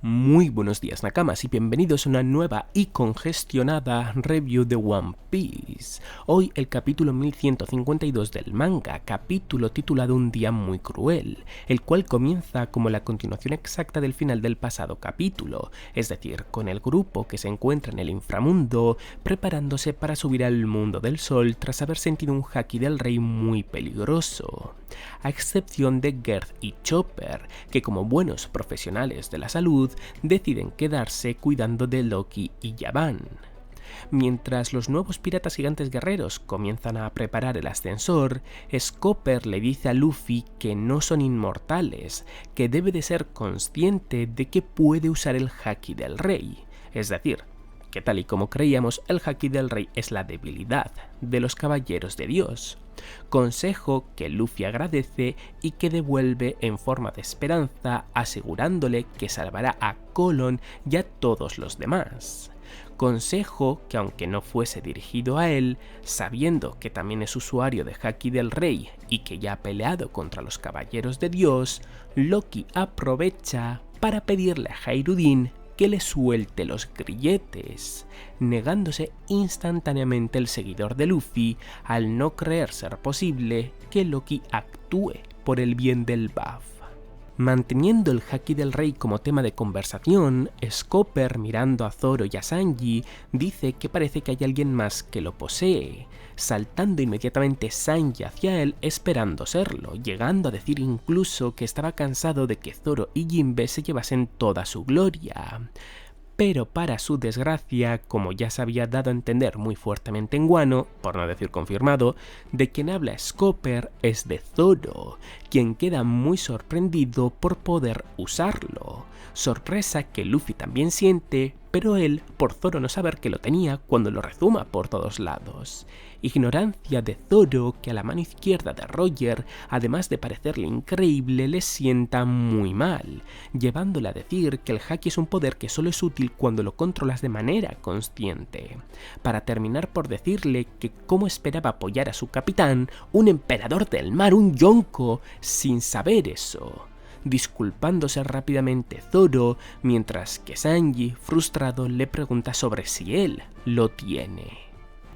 Muy buenos días Nakamas y bienvenidos a una nueva y congestionada review de One Piece. Hoy el capítulo 1152 del manga, capítulo titulado Un día muy cruel, el cual comienza como la continuación exacta del final del pasado capítulo, es decir, con el grupo que se encuentra en el inframundo preparándose para subir al mundo del sol tras haber sentido un haki del rey muy peligroso. A excepción de Garth y Chopper, que como buenos profesionales de la salud deciden quedarse cuidando de Loki y Yaban. Mientras los nuevos piratas gigantes guerreros comienzan a preparar el ascensor, Scopper le dice a Luffy que no son inmortales, que debe de ser consciente de que puede usar el haki del rey, es decir, que tal y como creíamos, el haki del rey es la debilidad de los caballeros de Dios. Consejo que Luffy agradece y que devuelve en forma de esperanza, asegurándole que salvará a Colon y a todos los demás. Consejo que, aunque no fuese dirigido a él, sabiendo que también es usuario de haki del rey y que ya ha peleado contra los caballeros de Dios, Loki aprovecha para pedirle a Hairudin que le suelte los grilletes, negándose instantáneamente el seguidor de Luffy al no creer ser posible que Loki actúe por el bien del BAF. Manteniendo el haki del rey como tema de conversación, Scopper, mirando a Zoro y a Sanji, dice que parece que hay alguien más que lo posee, saltando inmediatamente Sanji hacia él esperando serlo, llegando a decir incluso que estaba cansado de que Zoro y Jinbe se llevasen toda su gloria. Pero para su desgracia, como ya se había dado a entender muy fuertemente en Wano, por no decir confirmado, de quien habla Scopper es de Zoro, quien queda muy sorprendido por poder usarlo. Sorpresa que Luffy también siente, pero él, por Zoro no saber que lo tenía cuando lo rezuma por todos lados. Ignorancia de Zoro que a la mano izquierda de Roger, además de parecerle increíble, le sienta muy mal, llevándole a decir que el haki es un poder que solo es útil cuando lo controlas de manera consciente, para terminar por decirle que cómo esperaba apoyar a su capitán, un emperador del mar, un yonko, sin saber eso. Disculpándose rápidamente Zoro, mientras que Sanji, frustrado, le pregunta sobre si él lo tiene.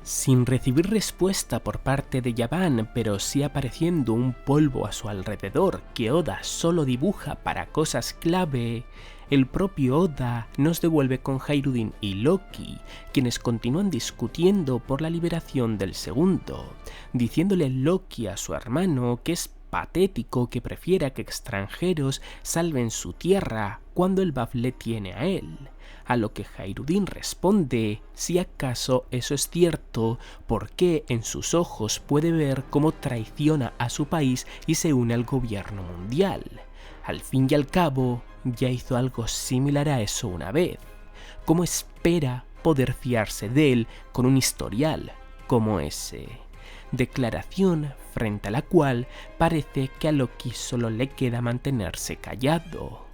Sin recibir respuesta por parte de Yaban, pero sí apareciendo un polvo a su alrededor que Oda solo dibuja para cosas clave, el propio Oda nos devuelve con Hairudin y Loki, quienes continúan discutiendo por la liberación del segundo, diciéndole Loki a su hermano que es patético que prefiera que extranjeros salven su tierra cuando el BAF le tiene a él. A lo que Hairudin responde si acaso eso es cierto, porque en sus ojos puede ver cómo traiciona a su país y se une al gobierno mundial. Al fin y al cabo, ya hizo algo similar a eso una vez. ¿Cómo espera poder fiarse de él con un historial como ese? Declaración frente a la cual parece que a Loki solo le queda mantenerse callado.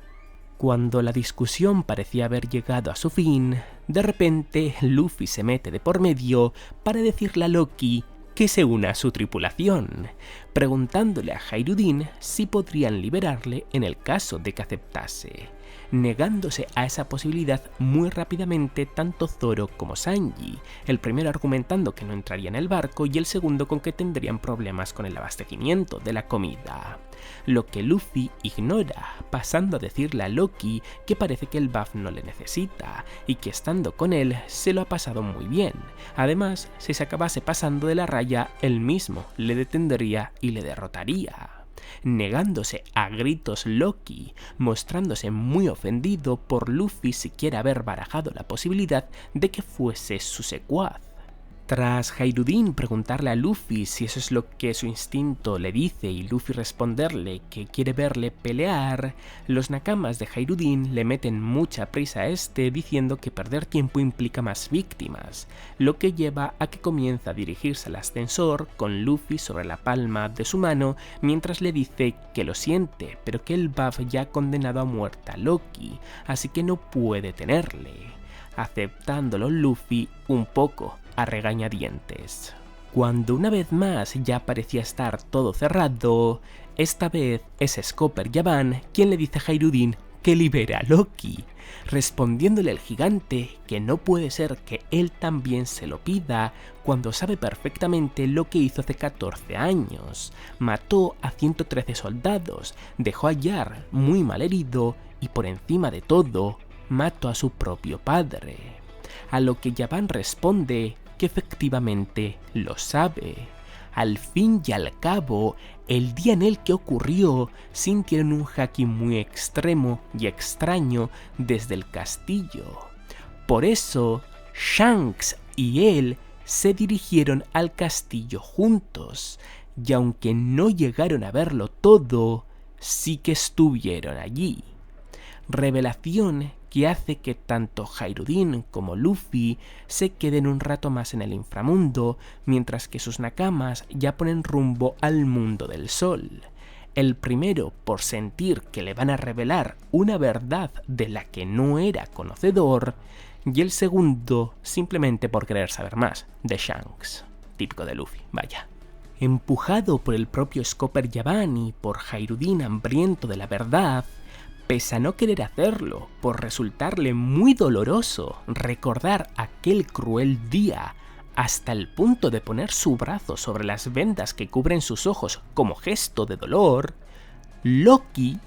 Cuando la discusión parecía haber llegado a su fin, de repente Luffy se mete de por medio para decirle a Loki que se una a su tripulación, preguntándole a Hairudin si podrían liberarle en el caso de que aceptase, negándose a esa posibilidad muy rápidamente tanto Zoro como Sanji, el primero argumentando que no entraría en el barco y el segundo con que tendrían problemas con el abastecimiento de la comida. Lo que Luffy ignora, pasando a decirle a Loki que parece que el BAF no le necesita y que estando con él se lo ha pasado muy bien. Además, si se acabase pasando de la raya, él mismo le detendría y le derrotaría. Negándose a gritos Loki, mostrándose muy ofendido por Luffy siquiera haber barajado la posibilidad de que fuese su secuaz. Tras Hairudin preguntarle a Luffy si eso es lo que su instinto le dice y Luffy responderle que quiere verle pelear, los nakamas de Hairudin le meten mucha prisa a este diciendo que perder tiempo implica más víctimas, lo que lleva a que comienza a dirigirse al ascensor con Luffy sobre la palma de su mano mientras le dice que lo siente, pero que el BAF ya ha condenado a muerte a Loki, así que no puede tenerle, aceptándolo Luffy un poco a regañadientes. Cuando una vez más ya parecía estar todo cerrado, esta vez es Scopper Yaban quien le dice a Hairudin que libera a Loki, respondiéndole el gigante que no puede ser que él también se lo pida cuando sabe perfectamente lo que hizo hace 14 años. Mató a 113 soldados, dejó a Jarl muy mal herido y por encima de todo, mató a su propio padre. A lo que Yaban responde que efectivamente lo sabe. Al fin y al cabo, el día en el que ocurrió, sintieron un haki muy extremo y extraño desde el castillo. Por eso, Shanks y él se dirigieron al castillo juntos, y aunque no llegaron a verlo todo, sí que estuvieron allí. Revelación que hace que tanto Hyrule como Luffy se queden un rato más en el inframundo, mientras que sus nakamas ya ponen rumbo al mundo del sol. El primero por sentir que le van a revelar una verdad de la que no era conocedor, y el segundo simplemente por querer saber más de Shanks, típico de Luffy, vaya. Empujado por el propio Scopper Yaban y por Hyrule hambriento de la verdad, pese a no querer hacerlo, por resultarle muy doloroso recordar aquel cruel día, hasta el punto de poner su brazo sobre las vendas que cubren sus ojos como gesto de dolor, Loki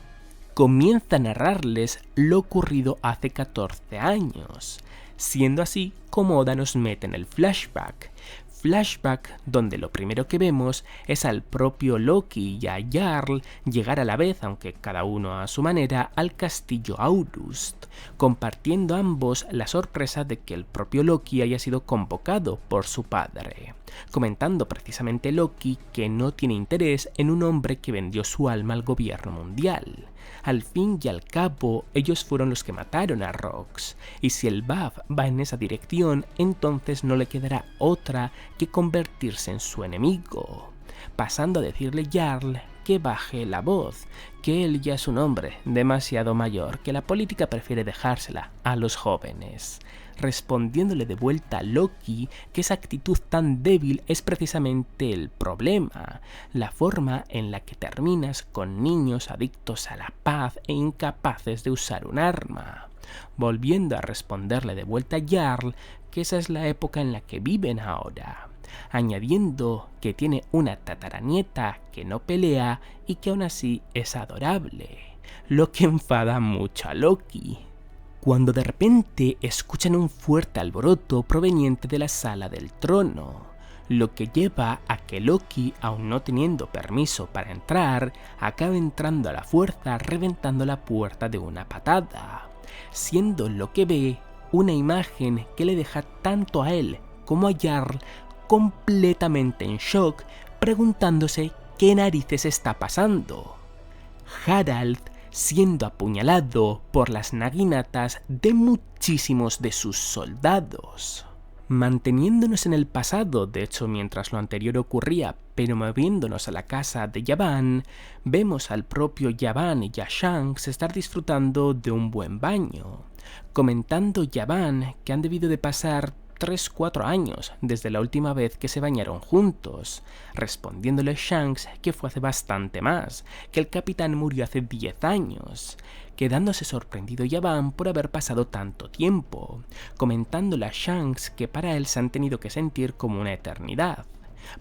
comienza a narrarles lo ocurrido hace 14 años, siendo así como Oda nos mete en el flashback donde lo primero que vemos es al propio Loki y a Jarl llegar a la vez, aunque cada uno a su manera, al castillo Aurust, compartiendo ambos la sorpresa de que el propio Loki haya sido convocado por su padre, comentando precisamente Loki que no tiene interés en un hombre que vendió su alma al gobierno mundial. Al fin y al cabo, ellos fueron los que mataron a Rox, y si el BAF va en esa dirección, entonces no le quedará otra que convertirse en su enemigo, pasando a decirle Jarl que baje la voz, que él ya es un hombre demasiado mayor, que la política prefiere dejársela a los jóvenes, respondiéndole de vuelta a Loki que esa actitud tan débil es precisamente el problema, la forma en la que terminas con niños adictos a la paz e incapaces de usar un arma, volviendo a responderle de vuelta a Jarl que esa es la época en la que viven ahora, añadiendo que tiene una tataranieta que no pelea y que aún así es adorable, lo que enfada mucho a Loki, cuando de repente escuchan un fuerte alboroto proveniente de la sala del trono, lo que lleva a que Loki, aun no teniendo permiso para entrar, acabe entrando a la fuerza reventando la puerta de una patada, siendo lo que ve una imagen que le deja tanto a él como a Jarl completamente en shock, preguntándose qué narices está pasando. Harald siendo apuñalado por las naginatas de muchísimos de sus soldados. Manteniéndonos en el pasado, de hecho mientras lo anterior ocurría, pero moviéndonos a la casa de Yaban, vemos al propio Yaban y a Shanks estar disfrutando de un buen baño, comentando Yaban que han debido de pasar 3-4 años desde la última vez que se bañaron juntos, respondiéndole Shanks que fue hace bastante más, que el capitán murió hace 10 años, quedándose sorprendido Yaban por haber pasado tanto tiempo, comentándole a Shanks que para él se han tenido que sentir como una eternidad,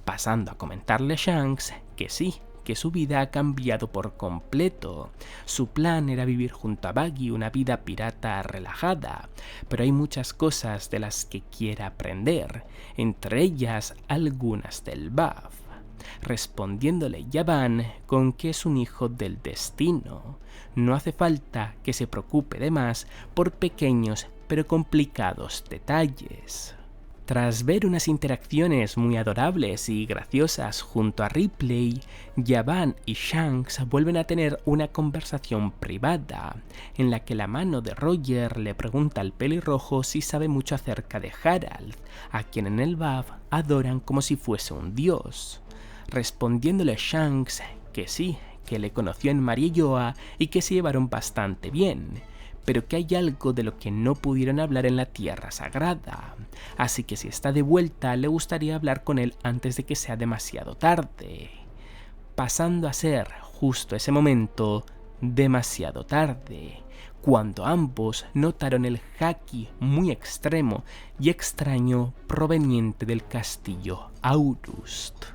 pasando a comentarle a Shanks que sí, que su vida ha cambiado por completo. Su plan era vivir junto a Buggy una vida pirata relajada, pero hay muchas cosas de las que quiere aprender, entre ellas algunas del BAF, respondiéndole Yaban con que es un hijo del destino. No hace falta que se preocupe de más por pequeños pero complicados detalles. Tras ver unas interacciones muy adorables y graciosas junto a Ripley, Yaban y Shanks vuelven a tener una conversación privada, en la que la mano de Roger le pregunta al pelirrojo si sabe mucho acerca de Harald, a quien en el BAF adoran como si fuese un dios, respondiéndole Shanks que sí, que le conoció en Mariejoa y que se llevaron bastante bien, pero que hay algo de lo que no pudieron hablar en la Tierra Sagrada, así que si está de vuelta le gustaría hablar con él antes de que sea demasiado tarde, pasando a ser, justo ese momento, demasiado tarde, cuando ambos notaron el haki muy extremo y extraño proveniente del castillo Aurust.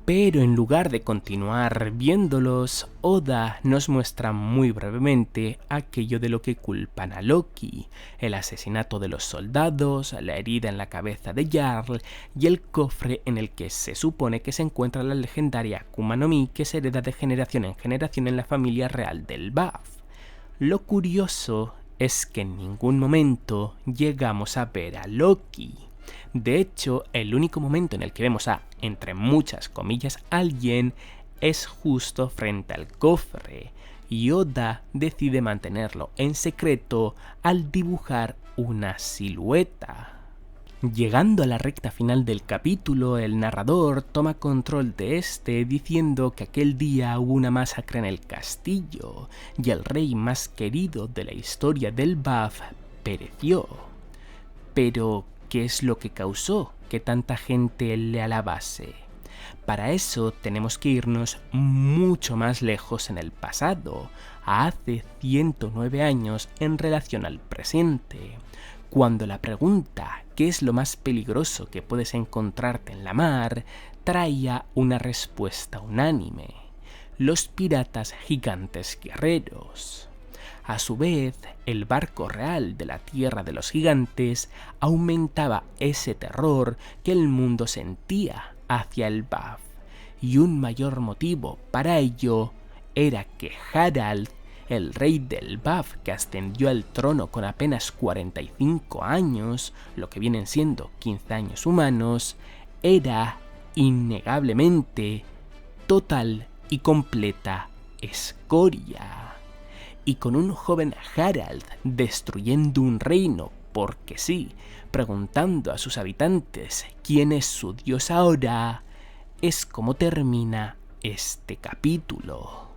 Pero en lugar de continuar viéndolos, Oda nos muestra muy brevemente aquello de lo que culpan a Loki: el asesinato de los soldados, la herida en la cabeza de Jarl y el cofre en el que se supone que se encuentra la legendaria Akuma no Mi, que se hereda de generación en generación en la familia real del BAF. Lo curioso es que en ningún momento llegamos a ver a Loki. De hecho, el único momento en el que vemos a, entre muchas comillas, alguien es justo frente al cofre, y Oda decide mantenerlo en secreto al dibujar una silueta. Llegando a la recta final del capítulo, el narrador toma control de este diciendo que aquel día hubo una masacre en el castillo y el rey más querido de la historia del BAF pereció. Pero, ¿qué es lo que causó que tanta gente le alabase? Para eso tenemos que irnos mucho más lejos en el pasado, a hace 109 años en relación al presente, cuando la pregunta ¿qué es lo más peligroso que puedes encontrarte en la mar? Traía una respuesta unánime: los piratas gigantes guerreros. A su vez, el barco real de la Tierra de los Gigantes aumentaba ese terror que el mundo sentía hacia el BAF, y un mayor motivo para ello era que Harald, el rey del BAF, que ascendió al trono con apenas 45 años, lo que vienen siendo 15 años humanos, era innegablemente total y completa escoria. Y con un joven Harald destruyendo un reino porque sí, preguntando a sus habitantes quién es su dios ahora, es como termina este capítulo.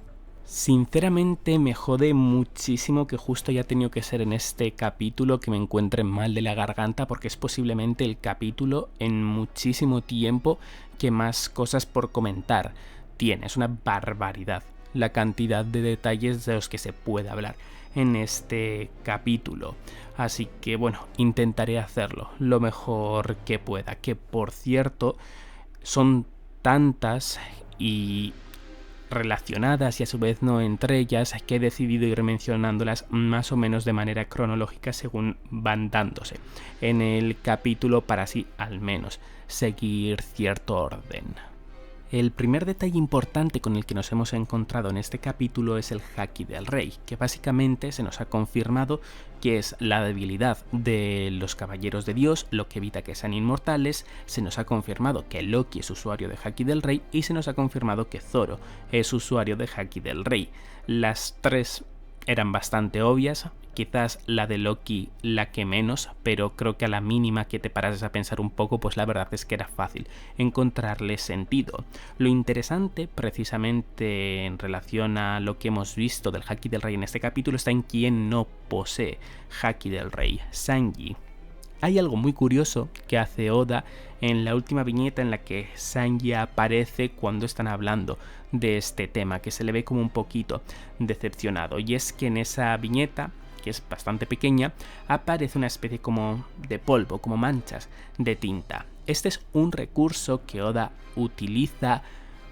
Sinceramente me jode muchísimo que justo haya tenido que ser en este capítulo que me encuentre mal de la garganta, porque es posiblemente el capítulo en muchísimo tiempo que más cosas por comentar tiene. Es una barbaridad la cantidad de detalles de los que se puede hablar en este capítulo. Así que bueno, intentaré hacerlo lo mejor que pueda, que por cierto son tantas y relacionadas y a su vez no entre ellas, que he decidido ir mencionándolas más o menos de manera cronológica según van dándose en el capítulo, para así al menos seguir cierto orden. El primer detalle importante con el que nos hemos encontrado en este capítulo es el Haki del Rey, que básicamente se nos ha confirmado que es la debilidad de los Caballeros de Dios, lo que evita que sean inmortales. Se nos ha confirmado que Loki es usuario de Haki del Rey y se nos ha confirmado que Zoro es usuario de Haki del Rey. Las tres eran bastante obvias, quizás la de Loki la que menos, pero creo que a la mínima que te parases a pensar un poco, pues la verdad es que era fácil encontrarle sentido. Lo interesante, precisamente en relación a lo que hemos visto del Haki del Rey en este capítulo, está en quién no posee Haki del Rey: Sanji. Hay algo muy curioso que hace Oda en la última viñeta en la que Sanji aparece cuando están hablando de este tema, que se le ve como un poquito decepcionado, y es que en esa viñeta, que es bastante pequeña, aparece una especie como de polvo, como manchas de tinta. Este es un recurso que Oda utiliza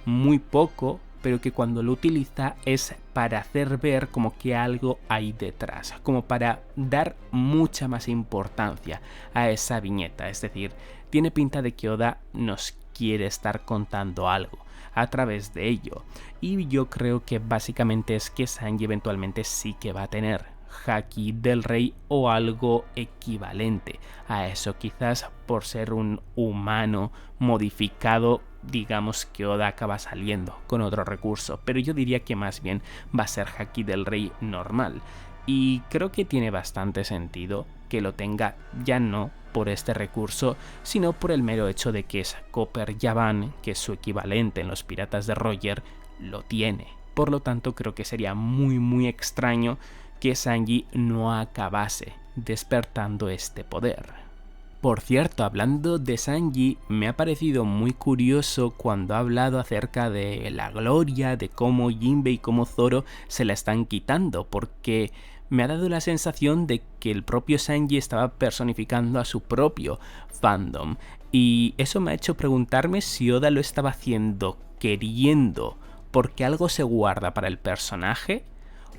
muy poco, pero que cuando lo utiliza es para hacer ver como que algo hay detrás, como para dar mucha más importancia a esa viñeta. Es decir, tiene pinta de que Oda nos quiere estar contando algo a través de ello, y yo creo que básicamente es que Sanji eventualmente sí que va a tener Haki del Rey o algo equivalente a eso, quizás por ser un humano modificado. Digamos que Oda acaba saliendo con otro recurso, pero yo diría que más bien va a ser Haki del Rey normal, y creo que tiene bastante sentido que lo tenga, ya no por este recurso, sino por el mero hecho de que es Copper Yavan, que es su equivalente en los Piratas de Roger, lo tiene. Por lo tanto, creo que sería muy extraño que Sanji no acabase despertando este poder. Por cierto, hablando de Sanji, me ha parecido muy curioso cuando ha hablado acerca de la gloria, de cómo Jinbe y cómo Zoro se la están quitando, porque me ha dado la sensación de que el propio Sanji estaba personificando a su propio fandom. Y eso me ha hecho preguntarme si Oda lo estaba haciendo queriendo porque algo se guarda para el personaje,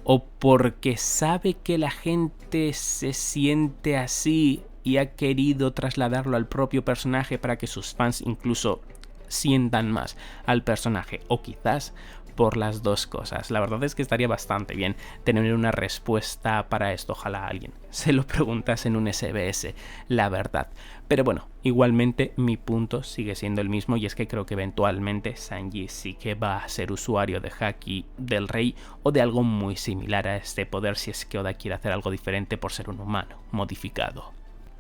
o porque sabe que la gente se siente así y ha querido trasladarlo al propio personaje para que sus fans incluso sientan más al personaje, o quizás por las dos cosas. La verdad es que estaría bastante bien tener una respuesta para esto. Ojalá alguien se lo preguntase en un SBS, la verdad. Pero bueno, igualmente mi punto sigue siendo el mismo, y es que creo que eventualmente Sanji sí que va a ser usuario de Haki del Rey o de algo muy similar a este poder, si es que Oda quiere hacer algo diferente por ser un humano modificado.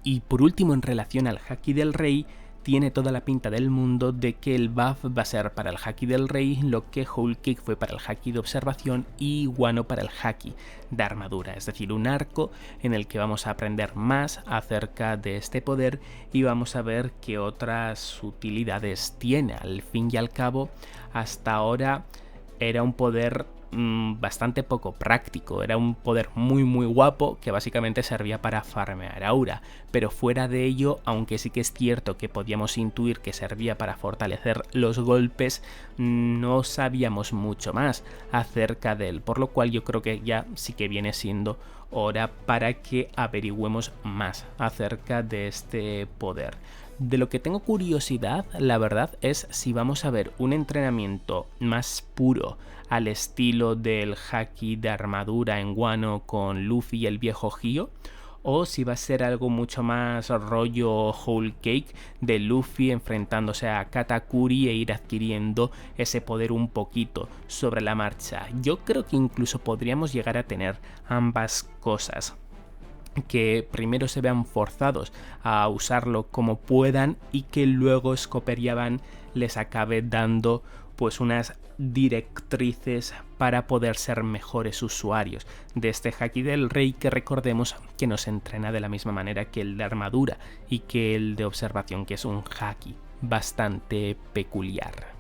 Y por último, en relación al Haki del Rey, tiene toda la pinta del mundo de que el buff va a ser para el Haki del Rey lo que Whole Cake fue para el Haki de observación y Wano para el Haki de armadura, es decir, un arco en el que vamos a aprender más acerca de este poder y vamos a ver qué otras utilidades tiene. Al fin y al cabo, hasta ahora era un poder bastante poco práctico, era un poder muy guapo que básicamente servía para farmear aura, pero fuera de ello, aunque sí que es cierto que podíamos intuir que servía para fortalecer los golpes, no sabíamos mucho más acerca de él, por lo cual yo creo que ya sí que viene siendo hora para que averigüemos más acerca de este poder. De lo que tengo curiosidad, la verdad, es si vamos a ver un entrenamiento más puro al estilo del Haki de armadura en Wano con Luffy y el viejo Hio, o si va a ser algo mucho más rollo Whole Cake de Luffy enfrentándose a Katakuri e ir adquiriendo ese poder un poquito sobre la marcha. Yo creo que incluso podríamos llegar a tener ambas cosas, que primero se vean forzados a usarlo como puedan y que luego Scopper y Yavin les acabe dando pues unas directrices para poder ser mejores usuarios de este Haki del Rey, que recordemos que nos entrena de la misma manera que el de armadura y que el de observación, que es un Haki bastante peculiar.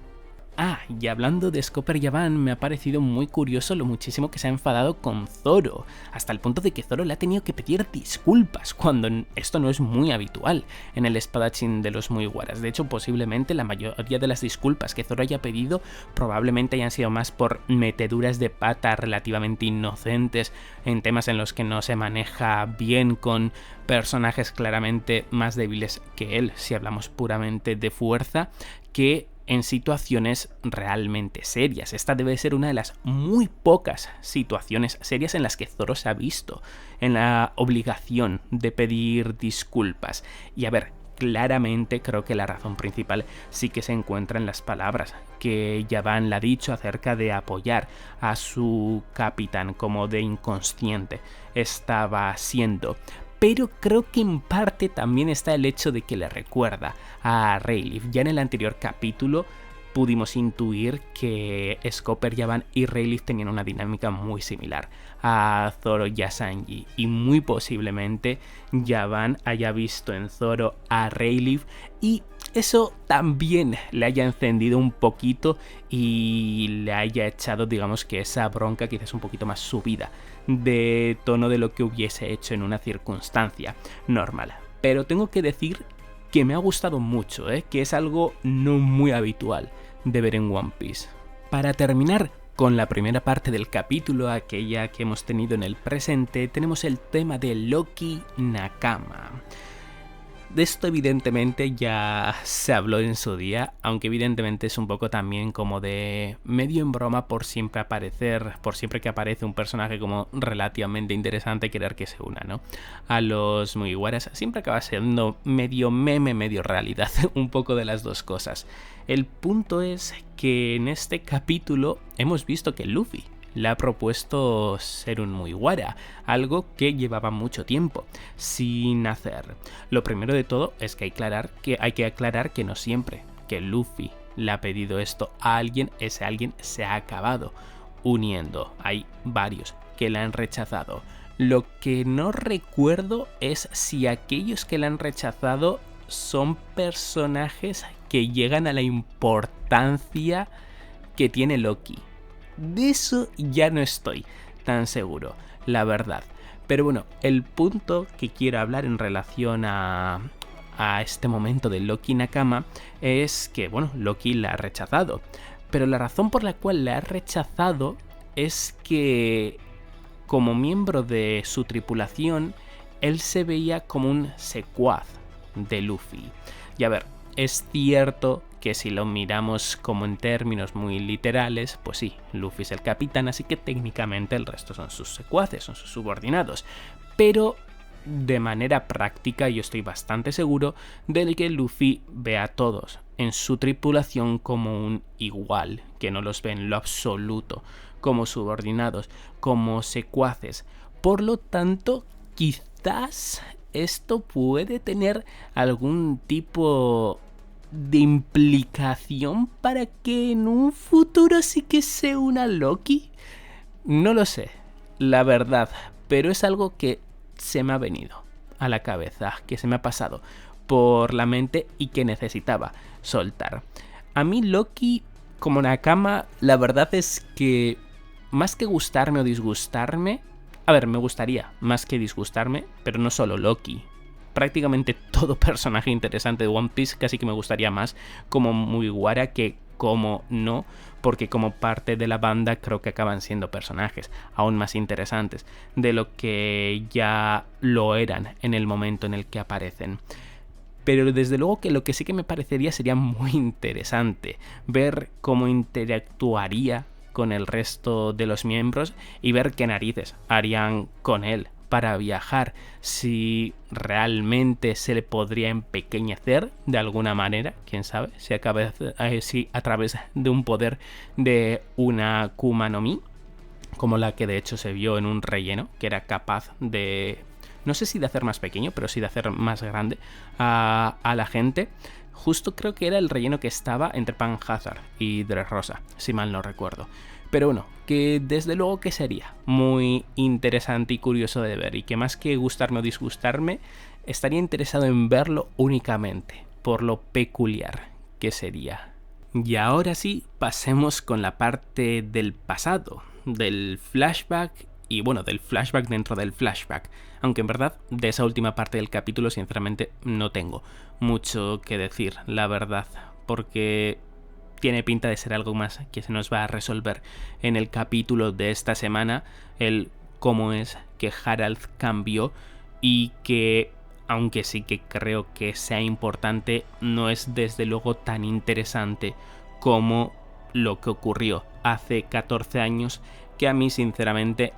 Y hablando de Scopper y Yavin, me ha parecido muy curioso lo muchísimo que se ha enfadado con Zoro, hasta el punto de que Zoro le ha tenido que pedir disculpas, cuando esto no es muy habitual en el espadachín de los Mugiwaras. De hecho, posiblemente la mayoría de las disculpas que Zoro haya pedido probablemente hayan sido más por meteduras de pata relativamente inocentes en temas en los que no se maneja bien con personajes claramente más débiles que él, si hablamos puramente de fuerza, que en situaciones realmente serias. Esta debe ser una de las muy pocas situaciones serias en las que Zoro se ha visto en la obligación de pedir disculpas. Y a ver, claramente creo que la razón principal sí que se encuentra en las palabras que Yavin le ha dicho acerca de apoyar a su capitán, como de inconsciente estaba siendo. Pero creo que en parte también está el hecho de que le recuerda a Rayleigh. Ya en el anterior capítulo pudimos intuir que Scopper, Yavin y Rayleigh tenían una dinámica muy similar a Zoro y a Sanji, y muy posiblemente Yavin haya visto en Zoro a Rayleigh y eso también le haya encendido un poquito y le haya echado, digamos, que esa bronca quizás un poquito más subida de tono de lo que hubiese hecho en una circunstancia normal. Pero tengo que decir que me ha gustado mucho, que es algo no muy habitual de ver en One Piece. Para terminar con la primera parte del capítulo, aquella que hemos tenido en el presente, tenemos el tema de Loki Nakama. De esto evidentemente ya se habló en su día, aunque evidentemente es un poco también como de medio en broma por siempre que aparece un personaje como relativamente interesante, querer que se una, ¿no? A los Mugiwaras siempre acaba siendo medio meme, medio realidad, un poco de las dos cosas. El punto es que en este capítulo hemos visto que Luffy le ha propuesto ser un Mugiwara, algo que llevaba mucho tiempo sin hacer. Lo primero de todo es que hay que aclarar que no siempre que Luffy le ha pedido esto a alguien, ese alguien se ha acabado uniendo. Hay varios que le han rechazado. Lo que no recuerdo es si aquellos que le han rechazado son personajes que llegan a la importancia que tiene Loki. De eso ya no estoy tan seguro, la verdad. Pero bueno, el punto que quiero hablar en relación a este momento de Loki Nakama es que, bueno, Loki la ha rechazado. Pero la razón por la cual la ha rechazado es que, como miembro de su tripulación, él se veía como un secuaz de Luffy. Y a ver, es cierto que si lo miramos como en términos muy literales, pues sí, Luffy es el capitán, así que técnicamente el resto son sus secuaces, son sus subordinados. Pero de manera práctica yo estoy bastante seguro de que Luffy ve a todos en su tripulación como un igual, que no los ve en lo absoluto como subordinados, como secuaces. Por lo tanto, quizás esto puede tener algún tipo de implicación para que en un futuro sí que se una Loki. No lo sé, la verdad, pero es algo que se me ha venido a la cabeza, que se me ha pasado por la mente y que necesitaba soltar. A mí Loki como Nakama, la verdad es que más que gustarme o disgustarme, a ver, me gustaría más que disgustarme, pero no solo Loki. Prácticamente todo personaje interesante de One Piece casi que me gustaría más como Mugiwara que como no, porque como parte de la banda creo que acaban siendo personajes aún más interesantes de lo que ya lo eran en el momento en el que aparecen. Pero desde luego que lo que sí que me parecería sería muy interesante ver cómo interactuaría con el resto de los miembros y ver qué narices harían con él para viajar, si realmente se le podría empequeñecer de alguna manera, quién sabe, si a través de un poder de una Akuma no Mi, como la que de hecho se vio en un relleno, que era capaz de, no sé si de hacer más pequeño, pero sí de hacer más grande a la gente. Justo creo que era el relleno que estaba entre Panhazard y Dressrosa, si mal no recuerdo. Pero bueno, que desde luego que sería muy interesante y curioso de ver, y que más que gustarme o disgustarme, estaría interesado en verlo únicamente por lo peculiar que sería. Y ahora sí, pasemos con la parte del pasado, del flashback, y bueno, del flashback dentro del flashback. Aunque en verdad de esa última parte del capítulo sinceramente no tengo mucho que decir, la verdad, porque tiene pinta de ser algo más que se nos va a resolver en el capítulo de esta semana, el cómo es que Harald cambió y que, aunque sí que creo que sea importante, no es desde luego tan interesante como lo que ocurrió hace 14 años, que a mí sinceramente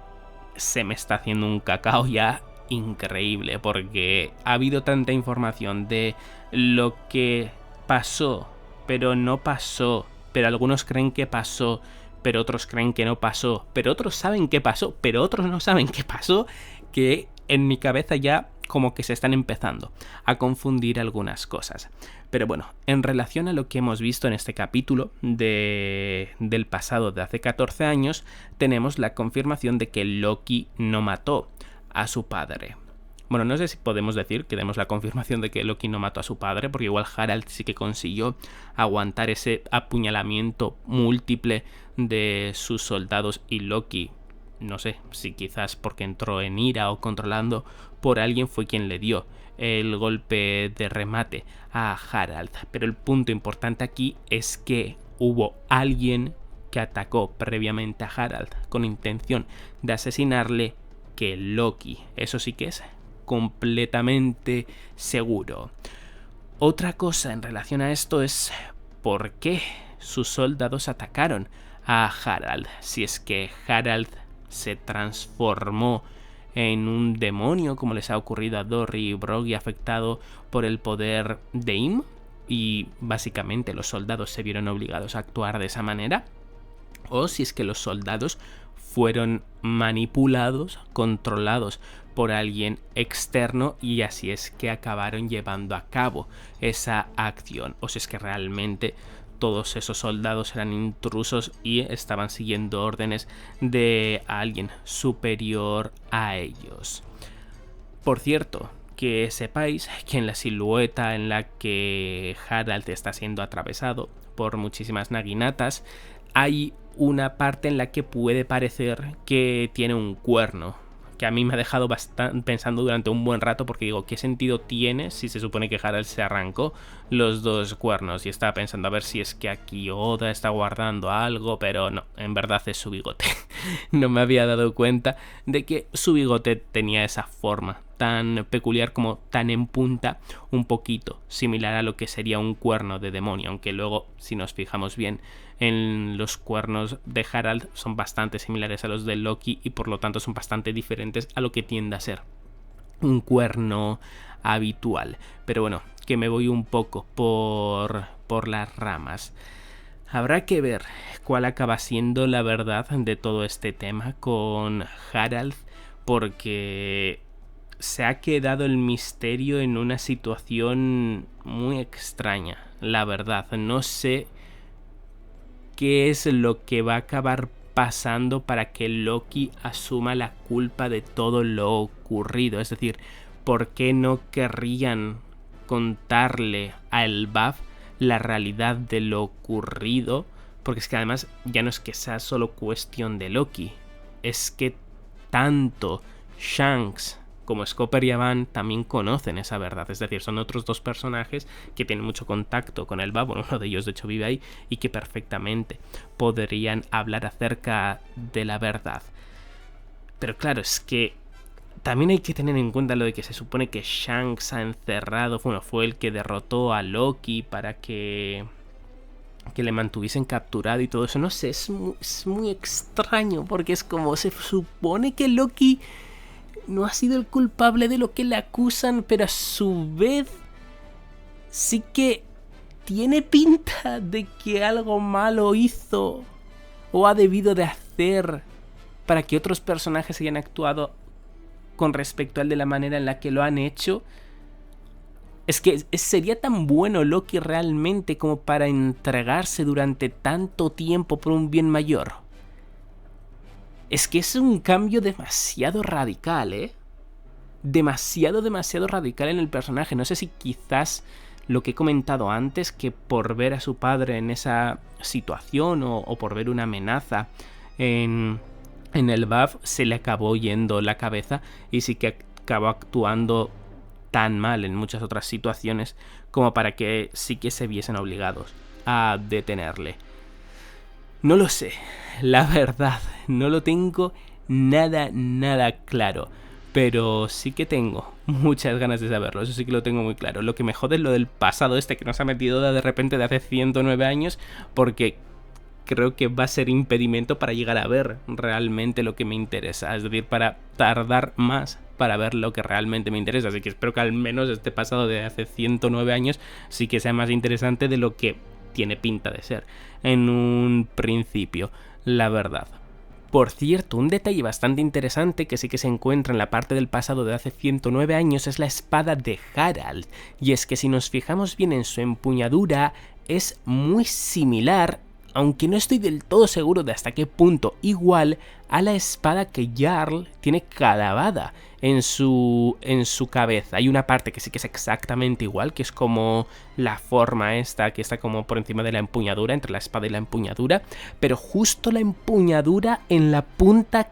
se me está haciendo un cacao ya increíble, porque ha habido tanta información de lo que pasó, pero no pasó, pero algunos creen que pasó, pero otros creen que no pasó, pero otros saben que pasó, pero otros no saben qué pasó, que en mi cabeza ya como que se están empezando a confundir algunas cosas. Pero bueno, en relación a lo que hemos visto en este capítulo del pasado de hace 14 años, tenemos la confirmación de que Loki no mató a su padre. Bueno, no sé si podemos decir que demos la confirmación de que Loki no mató a su padre, porque igual Harald sí que consiguió aguantar ese apuñalamiento múltiple de sus soldados y Loki, no sé si quizás porque entró en ira o controlando por alguien, fue quien le dio el golpe de remate a Harald. Pero el punto importante aquí es que hubo alguien que atacó previamente a Harald con intención de asesinarle, que Loki. Eso sí que es completamente seguro. Otra cosa en relación a esto es por qué sus soldados atacaron a Harald. Si es que Harald se transformó en un demonio, como les ha ocurrido a Dory y Broggy, afectado por el poder de Im, y básicamente los soldados se vieron obligados a actuar de esa manera, o si es que los soldados fueron manipulados, controlados por alguien externo, y así es que acabaron llevando a cabo esa acción, o si es que realmente todos esos soldados eran intrusos y estaban siguiendo órdenes de alguien superior a ellos. Por cierto, que sepáis que en la silueta en la que Harald está siendo atravesado por muchísimas naginatas, hay una parte en la que puede parecer que tiene un cuerno que a mí me ha dejado pensando durante un buen rato, porque digo, ¿qué sentido tiene si se supone que Harald se arrancó los 2 cuernos? Y estaba pensando a ver si es que aquí Oda está guardando algo, pero no, en verdad es su bigote. No me había dado cuenta de que su bigote tenía esa forma tan peculiar, como tan en punta, un poquito similar a lo que sería un cuerno de demonio, aunque luego, si nos fijamos bien en los cuernos de Harald, son bastante similares a los de Loki y por lo tanto son bastante diferentes a lo que tiende a ser un cuerno habitual. Pero bueno, que me voy un poco por las ramas. Habrá que ver cuál acaba siendo la verdad de todo este tema con Harald, porque se ha quedado el misterio en una situación muy extraña, la verdad. No sé qué es lo que va a acabar pasando para que Loki asuma la culpa de todo lo ocurrido. Es decir, ¿por qué no querrían contarle a Elbaf la realidad de lo ocurrido? Porque es que además ya no es que sea solo cuestión de Loki, es que tanto Shanks como Scopper y Avan también conocen esa verdad. Es decir, son otros 2 personajes que tienen mucho contacto con Elbaf. Bueno, uno de ellos de hecho vive ahí, y que perfectamente podrían hablar acerca de la verdad. Pero claro, es que también hay que tener en cuenta lo de que se supone que Shanks ha encerrado, bueno, fue el que derrotó a Loki para que le mantuviesen capturado y todo eso. No sé, es muy extraño, porque es como se supone que Loki no ha sido el culpable de lo que le acusan, pero a su vez sí que tiene pinta de que algo malo hizo o ha debido de hacer para que otros personajes hayan actuado con respecto a él de la manera en la que lo han hecho. Es que sería tan bueno Loki realmente como para entregarse durante tanto tiempo por un bien mayor. Es que es un cambio demasiado radical, ¿eh? Demasiado radical en el personaje. No sé si quizás lo que he comentado antes, que por ver a su padre en esa situación o por ver una amenaza en Elbaf, se le acabó yendo la cabeza y sí que acabó actuando tan mal en muchas otras situaciones como para que sí que se viesen obligados a detenerle. No lo sé, la verdad, no lo tengo nada claro, pero sí que tengo muchas ganas de saberlo, eso sí que lo tengo muy claro. Lo que me jode es lo del pasado este que nos ha metido de repente de hace 109 años, porque creo que va a ser impedimento para llegar a ver realmente lo que me interesa, es decir, para tardar más para ver lo que realmente me interesa. Así que espero que al menos este pasado de hace 109 años sí que sea más interesante de lo que tiene pinta de ser en un principio, la verdad. Por cierto, un detalle bastante interesante que sí que se encuentra en la parte del pasado de hace 109 años es la espada de Harald, y es que si nos fijamos bien en su empuñadura es muy similar, aunque no estoy del todo seguro de hasta qué punto, igual a la espada que Jarl tiene clavada en su cabeza. Hay una parte que sí que es exactamente igual, que es como la forma esta, que está como por encima de la empuñadura, entre la espada y la empuñadura, pero justo la empuñadura en la punta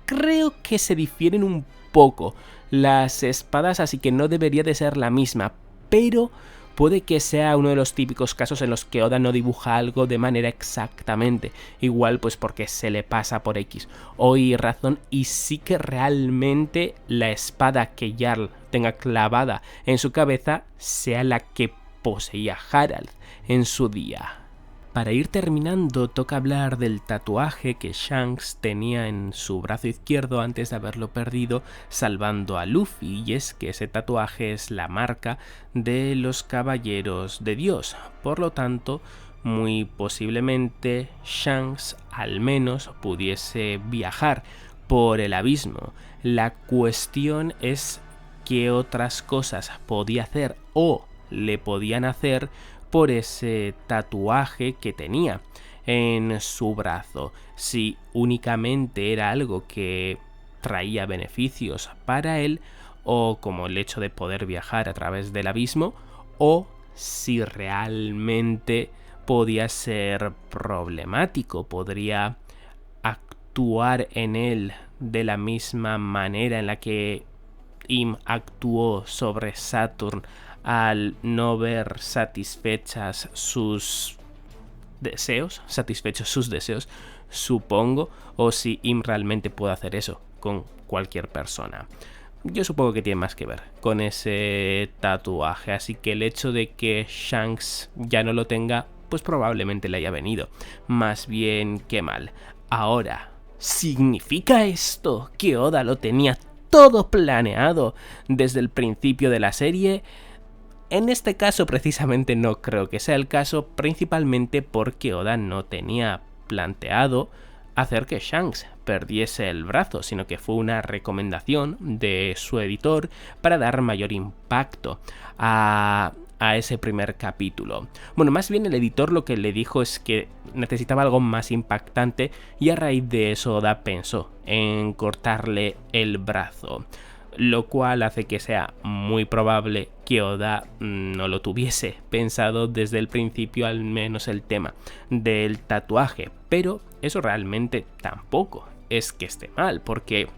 creo que se difieren un poco las espadas, así que no debería de ser la misma, pero puede que sea uno de los típicos casos en los que Oda no dibuja algo de manera exactamente igual, pues porque se le pasa por X o Y razón, y sí que realmente la espada que Jarl tenga clavada en su cabeza sea la que poseía Harald en su día. Para ir terminando, toca hablar del tatuaje que Shanks tenía en su brazo izquierdo antes de haberlo perdido salvando a Luffy, y es que ese tatuaje es la marca de los Caballeros de Dios. Por lo tanto, muy posiblemente Shanks al menos pudiese viajar por el abismo. La cuestión es qué otras cosas podía hacer o le podían hacer por ese tatuaje que tenía en su brazo. Si únicamente era algo que traía beneficios para él, o como el hecho de poder viajar a través del abismo, o si realmente podía ser problemático, podría actuar en él de la misma manera en la que Im actuó sobre Saturn al no ver satisfechos sus deseos, supongo, o si Im realmente puede hacer eso con cualquier persona. Yo supongo que tiene más que ver con ese tatuaje, así que el hecho de que Shanks ya no lo tenga, pues probablemente le haya venido más bien que mal. Ahora, ¿significa esto que Oda lo tenía todo planeado desde el principio de la serie? En este caso precisamente no creo que sea el caso, principalmente porque Oda no tenía planteado hacer que Shanks perdiese el brazo, sino que fue una recomendación de su editor para dar mayor impacto a ese primer capítulo. Bueno, más bien el editor lo que le dijo es que necesitaba algo más impactante y a raíz de eso Oda pensó en cortarle el brazo, lo cual hace que sea muy probable que Oda no lo tuviese pensado desde el principio, al menos el tema del tatuaje. Pero eso realmente tampoco es que esté mal, porque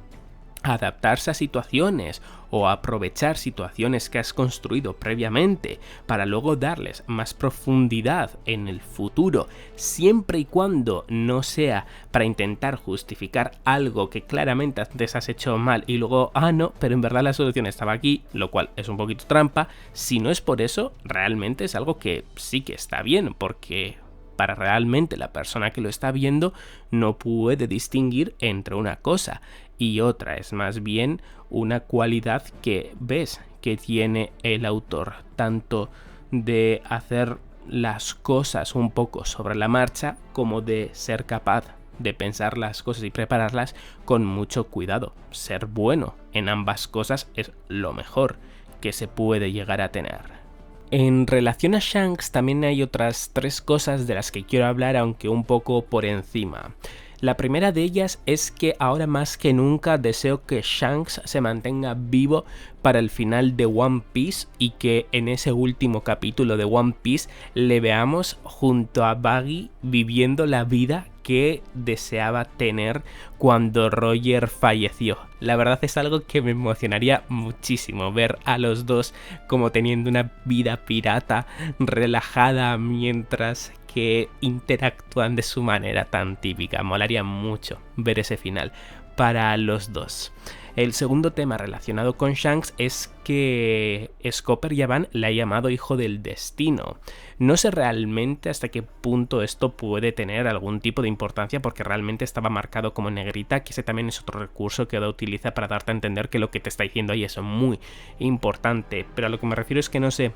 adaptarse a situaciones o aprovechar situaciones que has construido previamente para luego darles más profundidad en el futuro, siempre y cuando no sea para intentar justificar algo que claramente antes has hecho mal y luego, no, pero en verdad la solución estaba aquí, lo cual es un poquito trampa. Si no es por eso, realmente es algo que sí que está bien, porque para realmente la persona que lo está viendo no puede distinguir entre una cosa y otra. Es más bien una cualidad que ves que tiene el autor, tanto de hacer las cosas un poco sobre la marcha como de ser capaz de pensar las cosas y prepararlas con mucho cuidado. Ser bueno en ambas cosas es lo mejor que se puede llegar a tener. En relación a Shanks también hay otras 3 cosas de las que quiero hablar, aunque un poco por encima. La primera de ellas es que ahora más que nunca deseo que Shanks se mantenga vivo para el final de One Piece y que en ese último capítulo de One Piece le veamos junto a Buggy viviendo la vida que deseaba tener cuando Roger falleció. La verdad es algo que me emocionaría muchísimo, ver a los dos como teniendo una vida pirata relajada mientras que interactúan de su manera tan típica. Molaría mucho ver ese final para los dos. El segundo tema relacionado con Shanks es que Scopper Yavan le ha llamado hijo del destino. No sé realmente hasta qué punto esto puede tener algún tipo de importancia, porque realmente estaba marcado como negrita, que ese también es otro recurso que Oda utiliza para darte a entender que lo que te está diciendo ahí es muy importante. Pero a lo que me refiero es que no sé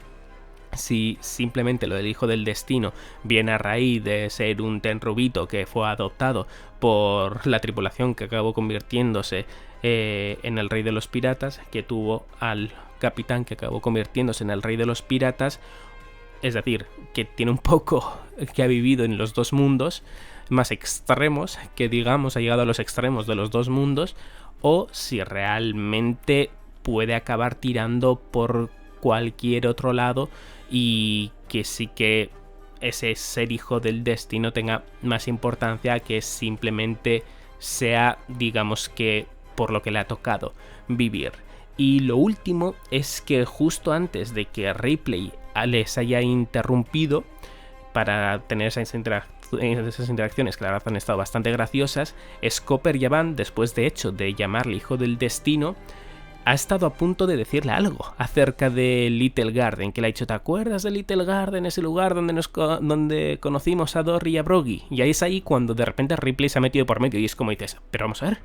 si simplemente lo del hijo del destino viene a raíz de ser un tenrubito que fue adoptado por la tripulación que acabó convirtiéndose en el rey de los piratas, que tuvo al capitán que acabó convirtiéndose en el rey de los piratas, es decir, que tiene un poco, que ha vivido en los dos mundos más extremos, que digamos ha llegado a los extremos de los dos mundos, o si realmente puede acabar tirando por cualquier otro lado y que sí que ese ser hijo del destino tenga más importancia que simplemente sea, digamos, que por lo que le ha tocado vivir. Y lo último es que justo antes de que Ripley les haya interrumpido para tener esas interacciones que la verdad han estado bastante graciosas, Scopper Yavan, después de hecho de llamarle hijo del destino, ha estado a punto de decirle algo acerca de Little Garden, que le ha dicho: ¿te acuerdas de Little Garden, ese lugar donde conocimos a Dory y a Broggy? Y ahí es ahí cuando de repente Ripley se ha metido por medio y es como dices, pero vamos a ver.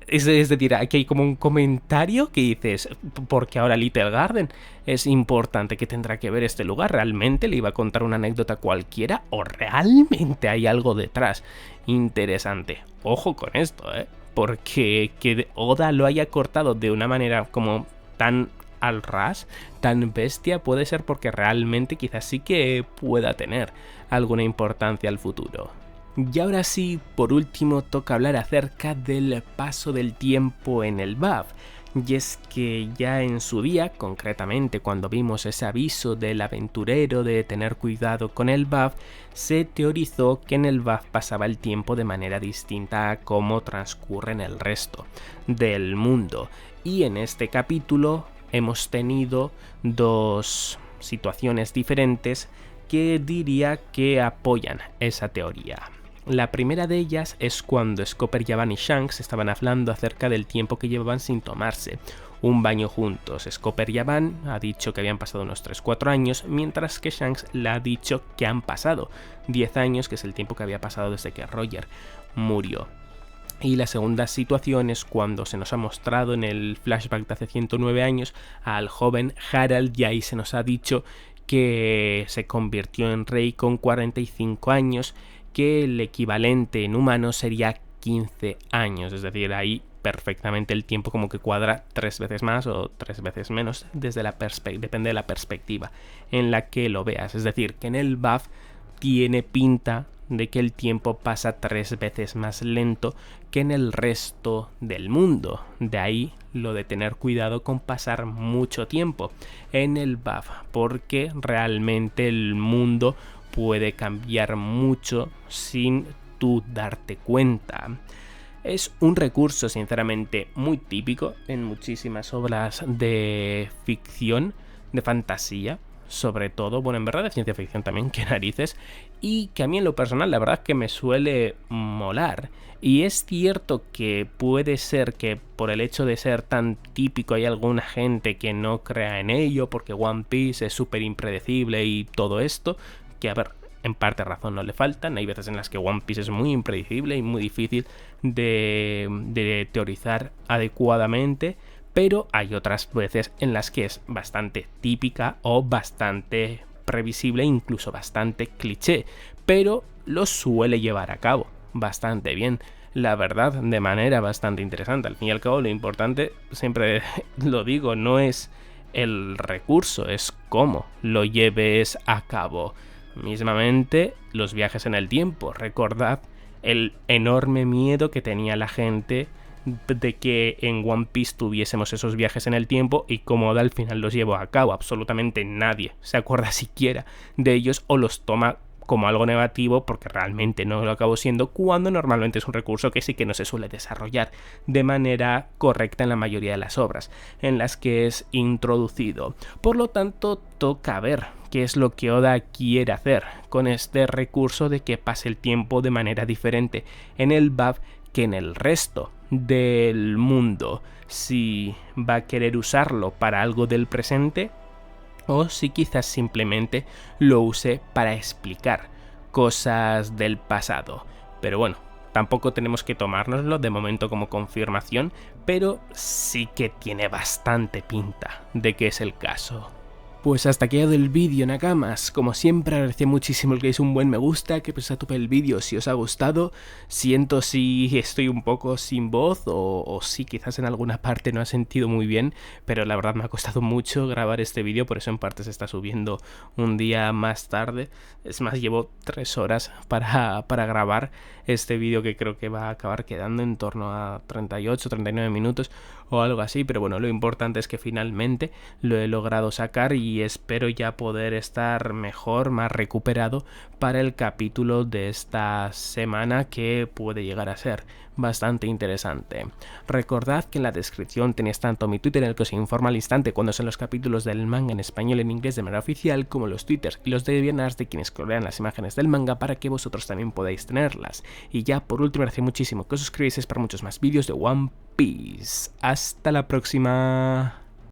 Es decir, aquí hay como un comentario que dices, porque ahora Little Garden es importante, ¿qué tendrá que ver este lugar? ¿Realmente le iba a contar una anécdota cualquiera o realmente hay algo detrás interesante? Ojo con esto, porque que Oda lo haya cortado de una manera como tan al ras, tan bestia, puede ser porque realmente quizás sí que pueda tener alguna importancia al futuro. Y ahora sí, por último, toca hablar acerca del paso del tiempo en el BAF, y es que ya en su día, concretamente cuando vimos ese aviso del aventurero de tener cuidado con el BAF, se teorizó que en el BAF pasaba el tiempo de manera distinta a cómo transcurre en el resto del mundo, y en este capítulo hemos tenido dos situaciones diferentes que diría que apoyan esa teoría. La primera de ellas es cuando Scopper, Yaban y Shanks estaban hablando acerca del tiempo que llevaban sin tomarse un baño juntos. Scopper y Yaban ha dicho que habían pasado unos 3-4 años, mientras que Shanks le ha dicho que han pasado 10 años, que es el tiempo que había pasado desde que Roger murió. Y la segunda situación es cuando se nos ha mostrado en el flashback de hace 109 años al joven Harald, y ahí se nos ha dicho que se convirtió en rey con 45 años, que el equivalente en humano sería 15 años, es decir, ahí perfectamente el tiempo como que cuadra 3 veces más o 3 veces menos, depende de la perspectiva en la que lo veas, es decir, que en el BAF tiene pinta de que el tiempo pasa 3 veces más lento que en el resto del mundo. De ahí lo de tener cuidado con pasar mucho tiempo en el BAF, porque realmente el mundo puede cambiar mucho sin tú darte cuenta. Es un recurso sinceramente muy típico en muchísimas obras de ficción, de fantasía, sobre todo, bueno, en verdad de ciencia ficción también, que narices, y que a mí en lo personal la verdad es que me suele molar. Y es cierto que puede ser que por el hecho de ser tan típico hay alguna gente que no crea en ello, porque One Piece es súper impredecible y todo esto, que a ver, en parte razón no le faltan. Hay veces en las que One Piece es muy impredecible y muy difícil de teorizar adecuadamente, pero hay otras veces en las que es bastante típica o bastante previsible, incluso bastante cliché, pero lo suele llevar a cabo bastante bien, la verdad, de manera bastante interesante. Al fin y al cabo, lo importante, siempre lo digo, no es el recurso, es cómo lo lleves a cabo. Mismamente, los viajes en el tiempo. Recordad el enorme miedo que tenía la gente de que en One Piece tuviésemos esos viajes en el tiempo, y cómo Oda al final los llevó a cabo. Absolutamente nadie se acuerda siquiera de ellos o los toma como algo negativo, porque realmente no lo acabó siendo, cuando normalmente es un recurso que sí que no se suele desarrollar de manera correcta en la mayoría de las obras en las que es introducido. Por lo tanto, toca ver qué es lo que Oda quiere hacer con este recurso de que pase el tiempo de manera diferente en el BAF que en el resto del mundo. Si va a querer usarlo para algo del presente, o si quizás simplemente lo use para explicar cosas del pasado. Pero bueno, tampoco tenemos que tomárnoslo de momento como confirmación, pero sí que tiene bastante pinta de que es el caso. Pues hasta aquí ha llegado el vídeo, Nakamas. Como siempre, agradezco muchísimo el que deis un buen me gusta, que pues a tope el vídeo si os ha gustado. Siento si estoy un poco sin voz o si quizás en alguna parte no ha sentido muy bien, pero la verdad me ha costado mucho grabar este vídeo, por eso en parte se está subiendo un día más tarde. Es más, llevo 3 horas para grabar este vídeo, que creo que va a acabar quedando en torno a 38-39 minutos o algo así, pero bueno, lo importante es que finalmente lo he logrado sacar y espero ya poder estar mejor, más recuperado para el capítulo de esta semana, que puede llegar a ser bastante interesante. Recordad que en la descripción tenéis tanto mi Twitter, en el que os informa al instante cuando son los capítulos del manga en español y en inglés de manera oficial, como los twitters y los DeviantArt de quienes crean las imágenes del manga, para que vosotros también podáis tenerlas. Y ya por último, agradezco muchísimo que os suscribáis para muchos más vídeos de One Piece. Hasta la próxima.